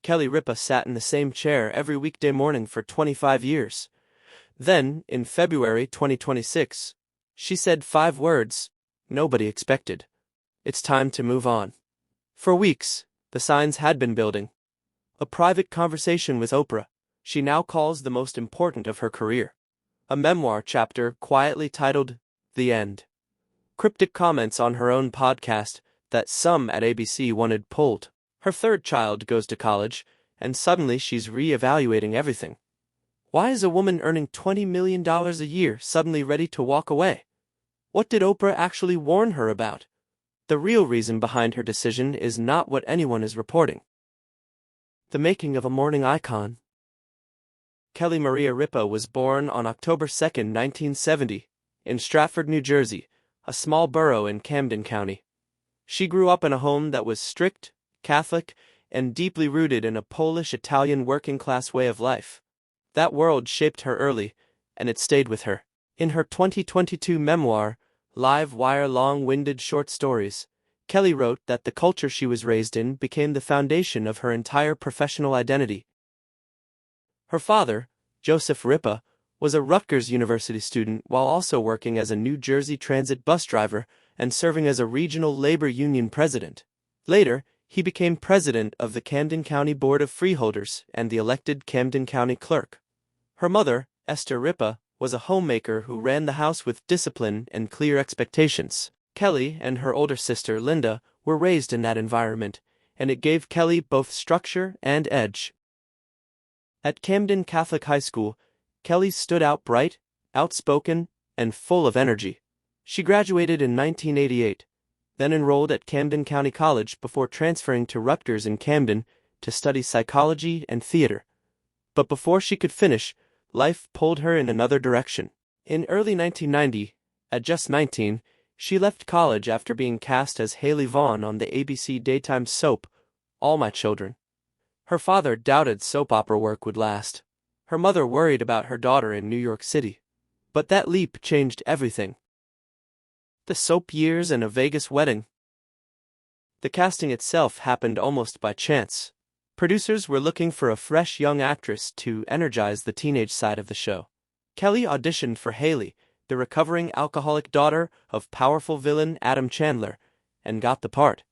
Kelly Ripa sat in the same chair every weekday morning for 25 years. Then, in February 2026, she said 5 words nobody expected. It's time to move on. For weeks, the signs had been building. A private conversation with Oprah, she now calls the most important of her career. A memoir chapter quietly titled The End. Cryptic comments on her own podcast that some at ABC wanted pulled. Her third child goes to college, and suddenly she's re-evaluating everything. Why is a woman earning $20 million a year suddenly ready to walk away? What did Oprah actually warn her about? The real reason behind her decision is not what anyone is reporting. The making of a morning icon. Kelly Maria Ripa was born on October 2, 1970, in Stratford, New Jersey, a small borough in Camden County. She grew up in a home that was strict, Catholic, and deeply rooted in a Polish-Italian working-class way of life. That world shaped her early, and it stayed with her. In her 2022 memoir, Live Wire Long-Winded Short Stories, Kelly wrote that the culture she was raised in became the foundation of her entire professional identity. Her father, Joseph Ripa, was a Rutgers University student while also working as a New Jersey Transit bus driver and serving as a regional labor union president. Later, he became president of the Camden County Board of Freeholders and the elected Camden County clerk. Her mother, Esther Ripa, was a homemaker who ran the house with discipline and clear expectations. Kelly and her older sister, Linda, were raised in that environment, and it gave Kelly both structure and edge. At Camden Catholic High School, Kelly stood out bright, outspoken, and full of energy. She graduated in 1988. Then enrolled at Camden County College before transferring to Rutgers in Camden to study psychology and theater. But before she could finish, life pulled her in another direction. In early 1990, at just 19, she left college after being cast as Haley Vaughn on the ABC daytime soap, All My Children. Her father doubted soap opera work would last. Her mother worried about her daughter in New York City. But that leap changed everything. The soap years and a Vegas wedding. The casting itself happened almost by chance. Producers were looking for a fresh young actress to energize the teenage side of the show. Kelly auditioned for Haley, the recovering alcoholic daughter of powerful villain Adam Chandler, and got the part.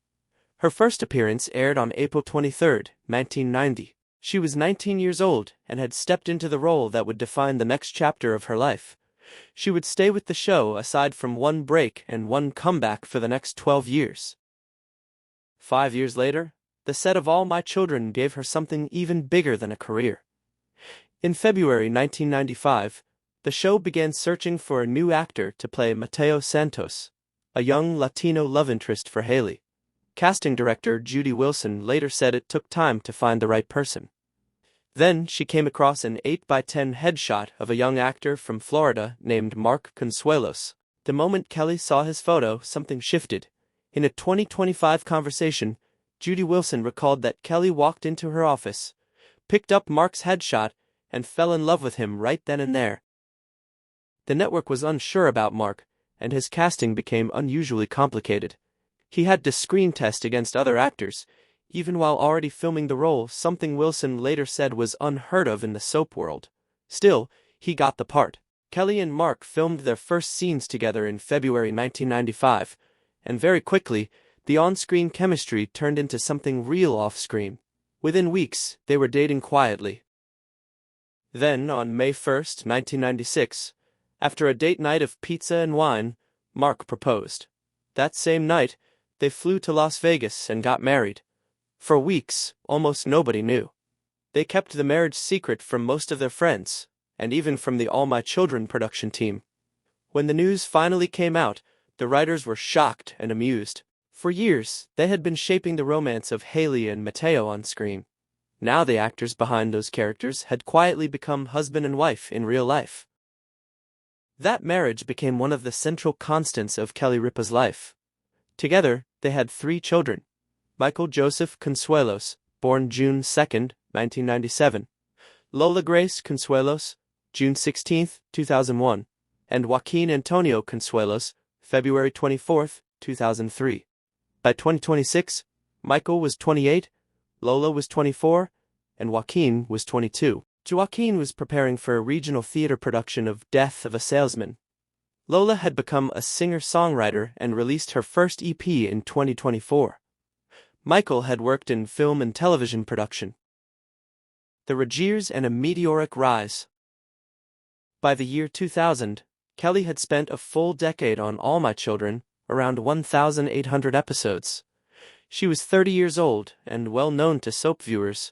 Her first appearance aired on April 23, 1990. She was 19 years old and had stepped into the role that would define the next chapter of her life. She would stay with the show aside from one break and one comeback for the next 12 years. 5 years later, the set of All My Children gave her something even bigger than a career. In February 1995, the show began searching for a new actor to play Mateo Santos, a young Latino love interest for Haley. Casting director Judy Wilson later said it took time to find the right person. Then she came across an 8x10 headshot of a young actor from Florida named Mark Consuelos. The moment Kelly saw his photo, something shifted. In a 2025 conversation, Judy Wilson recalled that Kelly walked into her office, picked up Mark's headshot, and fell in love with him right then and there. The network was unsure about Mark, and his casting became unusually complicated. He had to screen test against other actors, even while already filming the role, something Wilson later said was unheard of in the soap world. Still, he got the part. Kelly and Mark filmed their first scenes together in February 1995, and very quickly, the on-screen chemistry turned into something real off-screen. Within weeks, they were dating quietly. Then, on May 1, 1996, after a date night of pizza and wine, Mark proposed. That same night, they flew to Las Vegas and got married. For weeks, almost nobody knew. They kept the marriage secret from most of their friends, and even from the All My Children production team. When the news finally came out, the writers were shocked and amused. For years, they had been shaping the romance of Haley and Mateo on screen. Now the actors behind those characters had quietly become husband and wife in real life. That marriage became one of the central constants of Kelly Ripa's life. Together, they had 3 children. Michael Joseph Consuelos, born June 2, 1997. Lola Grace Consuelos, June 16, 2001. And Joaquin Antonio Consuelos, February 24, 2003. By 2026, Michael was 28, Lola was 24, and Joaquin was 22. Joaquin was preparing for a regional theater production of Death of a Salesman. Lola had become a singer-songwriter and released her first EP in 2024. Michael had worked in film and television production. The Regiers and a meteoric rise. By the year 2000, Kelly had spent a full decade on All My Children, around 1,800 episodes. She was 30 years old and well known to soap viewers,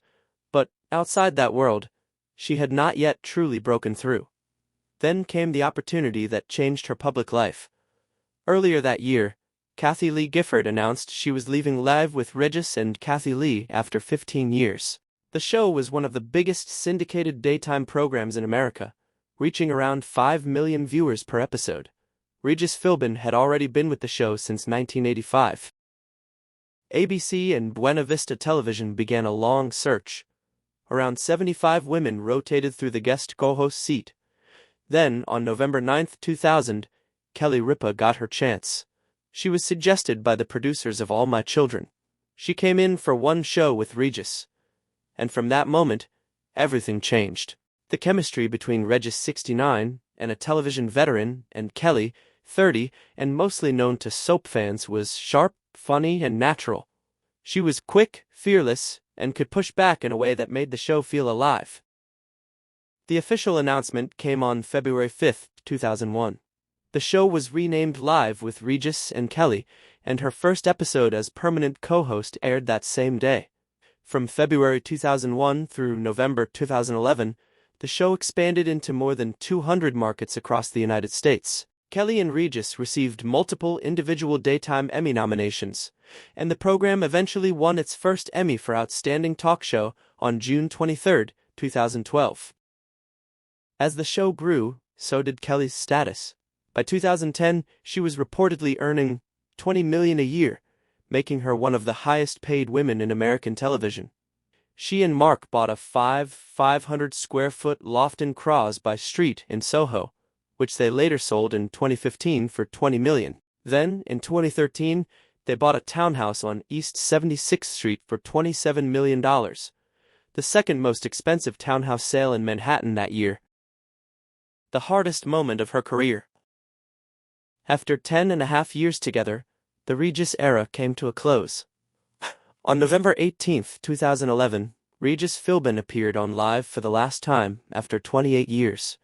but outside that world, she had not yet truly broken through. Then came the opportunity that changed her public life. Earlier that year, Kathie Lee Gifford announced she was leaving Live with Regis and Kathie Lee after 15 years. The show was one of the biggest syndicated daytime programs in America, reaching around 5 million viewers per episode. Regis Philbin had already been with the show since 1985. ABC and Buena Vista Television began a long search. Around 75 women rotated through the guest co-host seat. Then, on November 9, 2000, Kelly Ripa got her chance. She was suggested by the producers of All My Children. She came in for one show with Regis. And from that moment, everything changed. The chemistry between Regis, 69, and a television veteran, and Kelly, 30, and mostly known to soap fans, was sharp, funny, and natural. She was quick, fearless, and could push back in a way that made the show feel alive. The official announcement came on February 5, 2001. The show was renamed Live with Regis and Kelly, and her first episode as permanent co-host aired that same day. From February 2001 through November 2011, the show expanded into more than 200 markets across the United States. Kelly and Regis received multiple individual Daytime Emmy nominations, and the program eventually won its first Emmy for Outstanding Talk Show on June 23, 2012. As the show grew, so did Kelly's status. By 2010, she was reportedly earning $20 million a year, making her one of the highest-paid women in American television. She and Mark bought a 500-square-foot loft in Crosby Street in Soho, which they later sold in 2015 for $20 million. Then, in 2013, they bought a townhouse on East 76th Street for $27 million, the second most expensive townhouse sale in Manhattan that year. The hardest moment of her career. After 10.5 years together, the Regis era came to a close. On November 18, 2011, Regis Philbin appeared on Live for the last time after 28 years.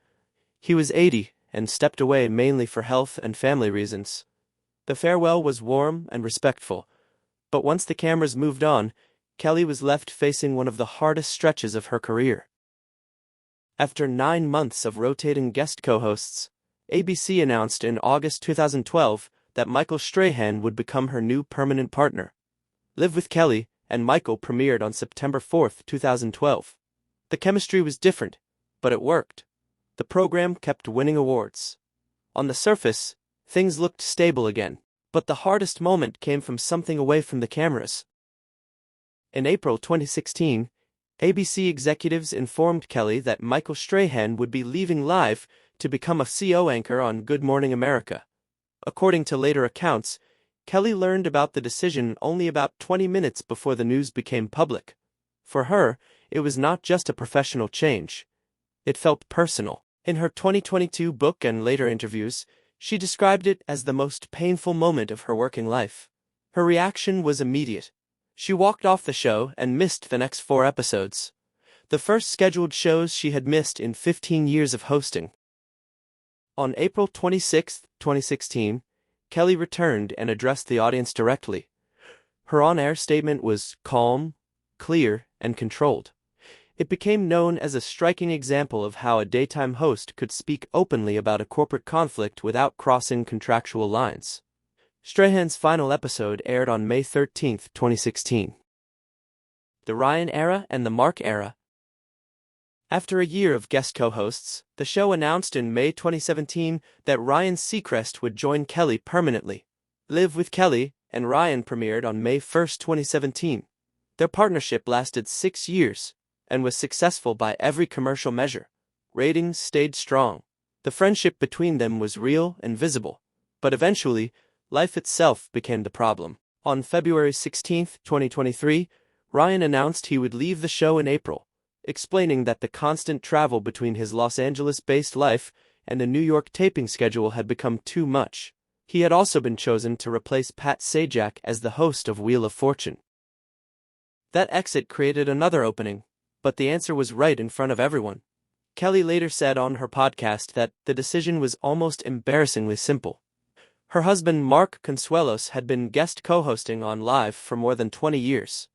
He was 80 and stepped away mainly for health and family reasons. The farewell was warm and respectful, but once the cameras moved on, Kelly was left facing one of the hardest stretches of her career. After 9 months of rotating guest co-hosts, ABC announced in August 2012 that Michael Strahan would become her new permanent partner. Live with Kelly and Michael premiered on September 4, 2012. The chemistry was different, but it worked. The program kept winning awards. On the surface, things looked stable again, but the hardest moment came from something away from the cameras. In April 2016, ABC executives informed Kelly that Michael Strahan would be leaving Live to become a CO anchor on Good Morning America. According to later accounts, Kelly learned about the decision only about 20 minutes before the news became public. For her, it was not just a professional change. It felt personal. In her 2022 book and later interviews, she described it as the most painful moment of her working life. Her reaction was immediate. She walked off the show and missed the next 4 episodes, the first scheduled shows she had missed in 15 years of hosting. On April 26, 2016, Kelly returned and addressed the audience directly. Her on-air statement was calm, clear, and controlled. It became known as a striking example of how a daytime host could speak openly about a corporate conflict without crossing contractual lines. Strahan's final episode aired on May 13, 2016. The Ryan era and the Mark era. After a year of guest co-hosts, the show announced in May 2017 that Ryan Seacrest would join Kelly permanently. Live with Kelly and Ryan premiered on May 1, 2017. Their partnership lasted 6 years and was successful by every commercial measure. Ratings stayed strong. The friendship between them was real and visible. But eventually, life itself became the problem. On February 16, 2023, Ryan announced he would leave the show in April. explaining that the constant travel between his Los Angeles-based life and a New York taping schedule had become too much. He had also been chosen to replace Pat Sajak as the host of Wheel of Fortune. That exit created another opening, but the answer was right in front of everyone. Kelly later said on her podcast that the decision was almost embarrassingly simple. Her husband Mark Consuelos had been guest co-hosting on Live for more than 20 years.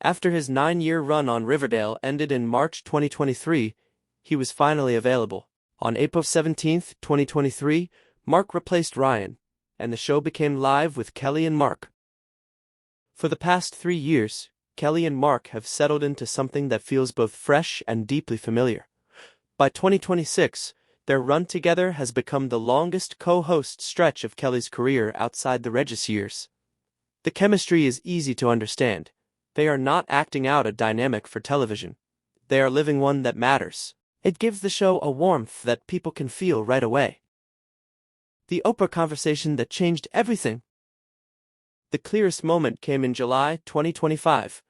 After his 9-year run on Riverdale ended in March 2023, he was finally available. On April 17, 2023, Mark replaced Ryan, and the show became Live with Kelly and Mark. For the past 3 years, Kelly and Mark have settled into something that feels both fresh and deeply familiar. By 2026, their run together has become the longest co-host stretch of Kelly's career outside the Regis years. The chemistry is easy to understand. They are not acting out a dynamic for television. They are living one that matters. It gives the show a warmth that people can feel right away. The Oprah conversation that changed everything. The clearest moment came in July 2025.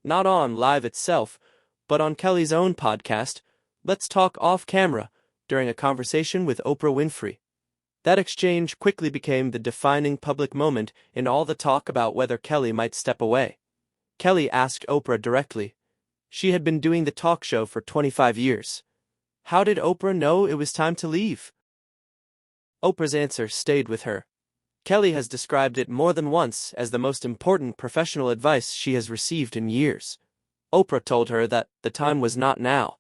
Not on Live itself, but on Kelly's own podcast, Let's Talk Off Camera, during a conversation with Oprah Winfrey. That exchange quickly became the defining public moment in all the talk about whether Kelly might step away. Kelly asked Oprah directly. She had been doing the talk show for 25 years. How did Oprah know it was time to leave? Oprah's answer stayed with her. Kelly has described it more than once as the most important professional advice she has received in years. Oprah told her that the time was not now.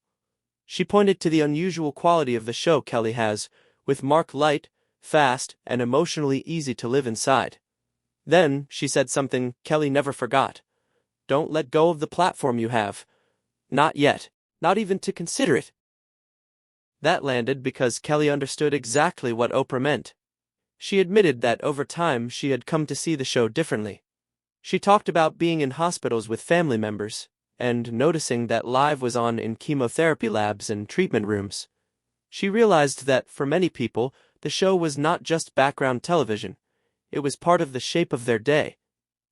She pointed to the unusual quality of the show Kelly has, with Mark light, fast, and emotionally easy to live inside. Then, she said something Kelly never forgot. Don't let go of the platform you have. Not yet. Not even to consider it. That landed because Kelly understood exactly what Oprah meant. She admitted that over time she had come to see the show differently. She talked about being in hospitals with family members, and noticing that Live was on in chemotherapy labs and treatment rooms. She realized that for many people, the show was not just background television. It was part of the shape of their day.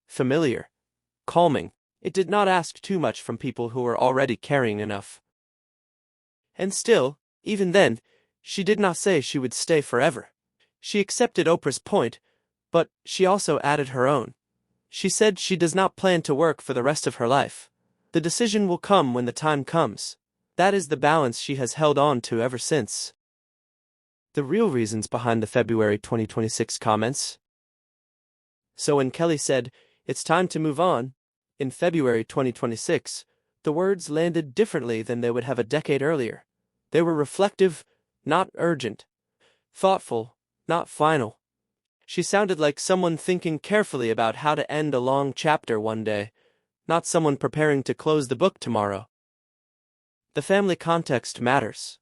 Familiar. Calming. It did not ask too much from people who were already carrying enough. And still, even then, she did not say she would stay forever. She accepted Oprah's point, but she also added her own. She said she does not plan to work for the rest of her life. The decision will come when the time comes. That is the balance she has held on to ever since. The real reasons behind the February 2026 comments. So when Kelly said, "It's time to move on," in February 2026, the words landed differently than they would have a decade earlier. They were reflective, not urgent. Thoughtful, not final. She sounded like someone thinking carefully about how to end a long chapter one day, not someone preparing to close the book tomorrow. The family context matters.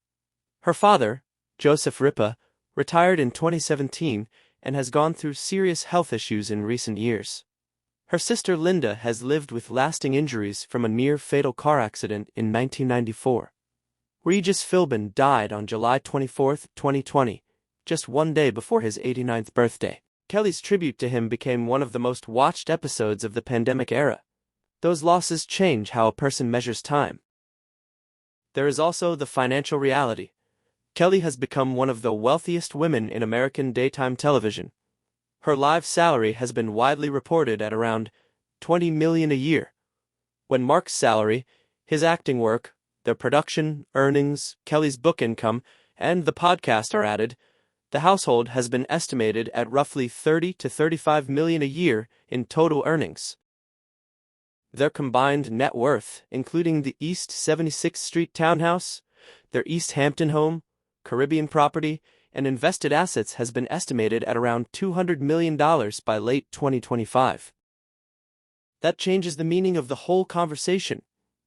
Her father, Joseph Ripa, retired in 2017 and has gone through serious health issues in recent years. Her sister Linda has lived with lasting injuries from a near-fatal car accident in 1994. Regis Philbin died on July 24, 2020, just one day before his 89th birthday. Kelly's tribute to him became one of the most watched episodes of the pandemic era. Those losses change how a person measures time. There is also the financial reality. Kelly has become one of the wealthiest women in American daytime television. Her live salary has been widely reported at around $20 million a year. When Mark's salary, his acting work, their production, earnings, Kelly's book income, and the podcast are added, the household has been estimated at roughly $30 to $35 million a year in total earnings. Their combined net worth, including the East 76th Street townhouse, their East Hampton home, Caribbean property, and invested assets has been estimated at around $200 million by late 2025. That changes the meaning of the whole conversation.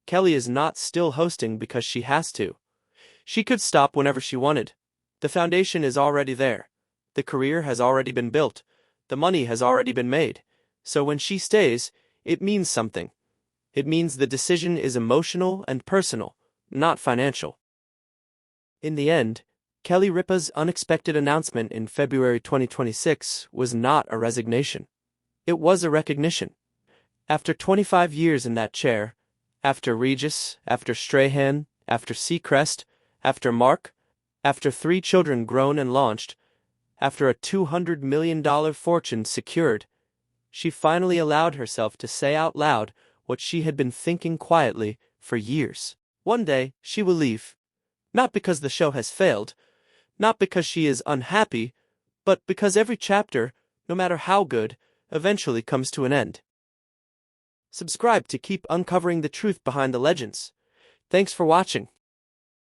Kelly is not still hosting because she has to. She could stop whenever she wanted. The foundation is already there. The career has already been built. The money has already been made. So when she stays, it means something. It means the decision is emotional and personal, not financial. In the end, Kelly Ripa's unexpected announcement in February 2026 was not a resignation. It was a recognition. After 25 years in that chair, After Regis, after Strahan, after Seacrest, after Mark, after 3 children grown and launched, after a $200 million fortune secured, she finally allowed herself to say out loud what she had been thinking quietly for years. One day, she will leave. Not because the show has failed, not because she is unhappy, but because every chapter, no matter how good, eventually comes to an end. Subscribe to keep uncovering the truth behind the legends. Thanks for watching.